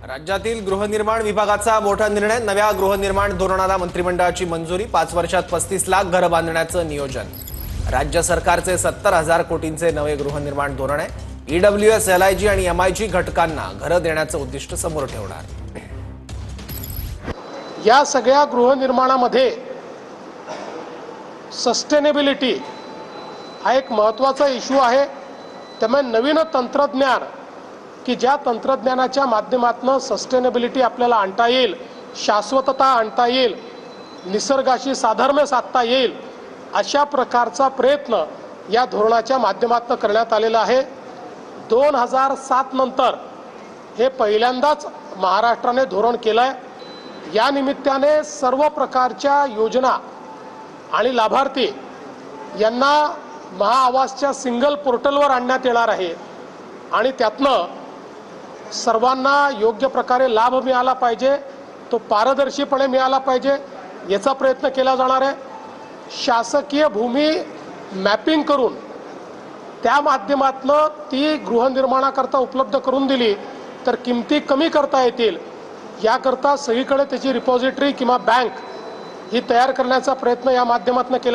राज्यातील गृहनिर्माण विभागाचा मोठा निर्णय। नव्या गृहनिर्माण धोरणाला मंत्रिमंडळाची मंजुरी। 5 वर्षात 35 लाख घर बांधण्याचं नियोजन। राज्य सरकारचे 70,000 कोटींचे नवे गृहनिर्माण धोरण आहे। ईडब्ल्यूएस, एलआयजी आणि एमआयजी घटकांना घरं देण्याचं उद्दिष्ट समोर ठेवणार। या सगळ्या गृहनिर्माणामध्ये सस्टेनेबिलिटी हा एक महत्त्वाचा इश्यू आहे। त्यामुळे नवीन तंत्रज्ञान की ज्या तंत्रज्ञानाच्या माध्यमातून सस्टेनेबिलिटी आपल्याला आणता येईल, शाश्वतता आणता येईल, निसर्गाशी साधर्म्य साधता येईल, अशा प्रकारचा प्रयत्न या धोरणाच्या माध्यमातून करण्यात आलेला आहे। 2007 नंतर हे पहिल्यांदाच महाराष्ट्राने धोरण केलंय। या निमित्ताने सर्व प्रकारच्या योजना आणि लाभार्थी यांना महाआवासच्या सिंगल पोर्टलवर आणण्यात येणार आहे आणि त्यातनं सर्वांना योग्य प्रकारे लाभ मिळाला पाहिजे, तो पारदर्शीपणे मिळाला पाहिजे याचा प्रयत्न केला जाणार आहे। शासकीय भूमी मॅपिंग करून त्या माध्यमातून ती गृहनिर्माणाकरता उपलब्ध करून दिली तर किमती कमी करता येतील, याकरता सगळीकडे त्याची रिपॉझिटरी किंवा बँक ही तयार करण्याचा प्रयत्न या माध्यमातून केला।